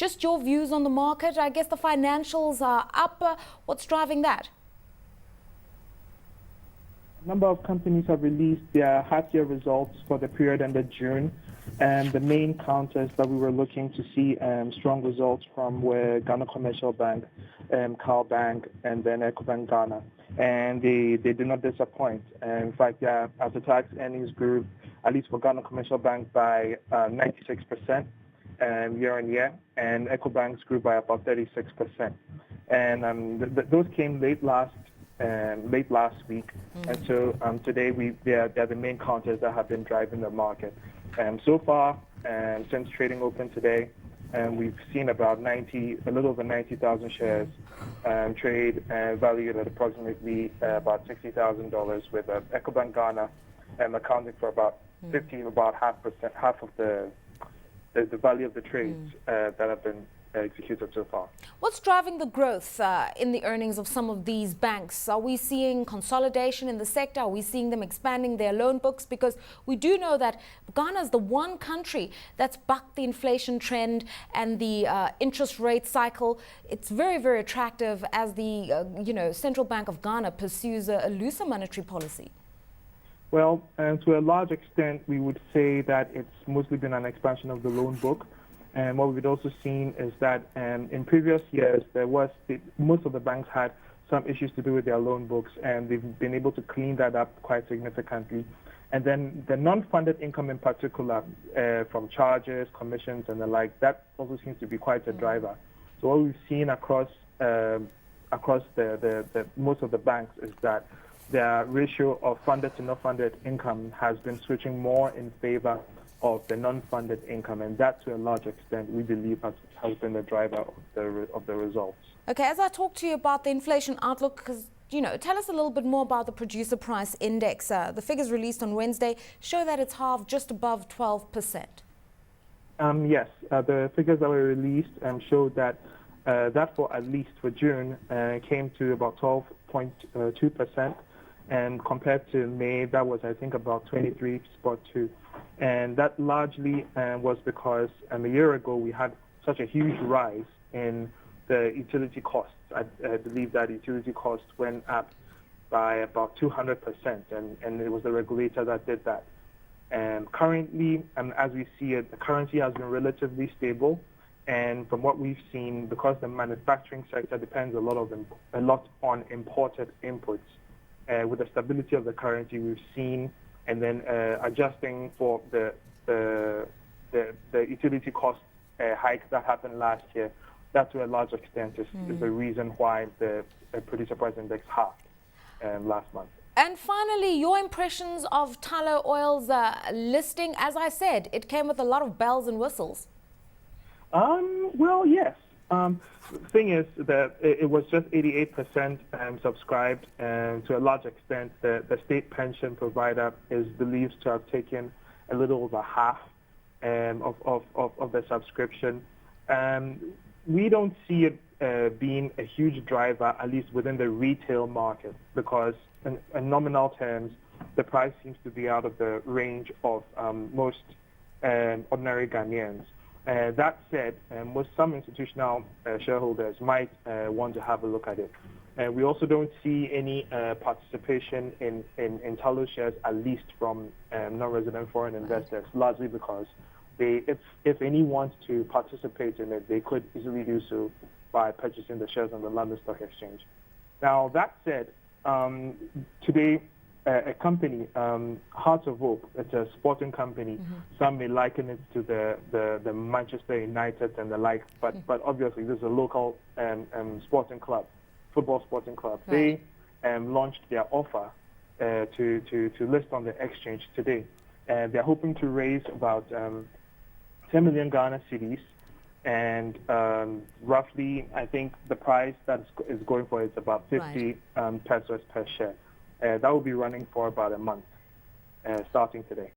Just your views on the market. I guess the financials are up. What's driving that? A number of companies have released their half-year results for the period ended June. And the main counters that we were looking to see strong results from were Ghana Commercial Bank, Cal Bank, and then Ecobank Ghana. And they did not disappoint. In fact, their after-tax earnings grew, at least for Ghana Commercial Bank, by 96% year on year, and Ecobank's grew by about 36%. And those came late last week, and so today they're the main counters that have been driving the market. So far, since trading open today, we've seen about a little over 90,000 shares trade valued at approximately about $60,000, with Ecobank Ghana accounting for about half of the value of the trades that have been executed so far. What's driving the growth in the earnings of some of these banks? Are we seeing consolidation in the sector? Are we seeing them expanding their loan books? Because we do know that Ghana is the one country that's bucked the inflation trend and the interest rate cycle. It's very, very attractive as the Central Bank of Ghana pursues a looser monetary policy. Well, to a large extent, we would say that it's mostly been an expansion of the loan book. And what we've also seen is that in previous years, most of the banks had some issues to do with their loan books, and they've been able to clean that up quite significantly. And then the non-funded income in particular, from charges, commissions, and the like, that also seems to be quite a driver. So what we've seen across the most of the banks is that their ratio of funded to non-funded income has been switching more in favor of the non-funded income, and that, to a large extent, we believe has been the driver of the results. Okay, as I talk to you about the inflation outlook, because tell us a little bit more about the producer price index. The figures released on Wednesday show that it's halved, just above 12%. Yes, the figures that were released showed that for at least for June came to about 12.2%. And compared to May, that was, I think, about 23.2. And that largely was because a year ago we had such a huge rise in the utility costs. I believe that utility costs went up by about 200%, and it was the regulator that did that. And currently, as we see it, the currency has been relatively stable. And from what we've seen, because the manufacturing sector depends a lot on imported inputs, with the stability of the currency we've seen, and then adjusting for the utility cost hike that happened last year, that to a large extent is the reason why the producer price index halved last month. And finally, your impressions of Tullow Oil's listing. As I said, it came with a lot of bells and whistles. Well, yes. The thing is that it was just 88% subscribed, and to a large extent, the state pension provider is believed to have taken a little over half of the subscription. We don't see it being a huge driver, at least within the retail market, because in nominal terms, the price seems to be out of the range of most ordinary Ghanaians. That said, some institutional shareholders might want to have a look at it. We also don't see any participation in Tullow shares, at least from non-resident foreign investors, largely because if any want to participate in it, they could easily do so by purchasing the shares on the London Stock Exchange. Now, that said, today, a company, Hearts of Oak, it's a sporting company. Some may liken it to the Manchester United and the like, but obviously this is a local sporting club, football sporting club. Right. They launched their offer to list on the exchange today. They're hoping to raise about 10 million Ghana cedis, and roughly, I think the price that is going for is about 50 pesos per share. That will be running for about a month, starting today.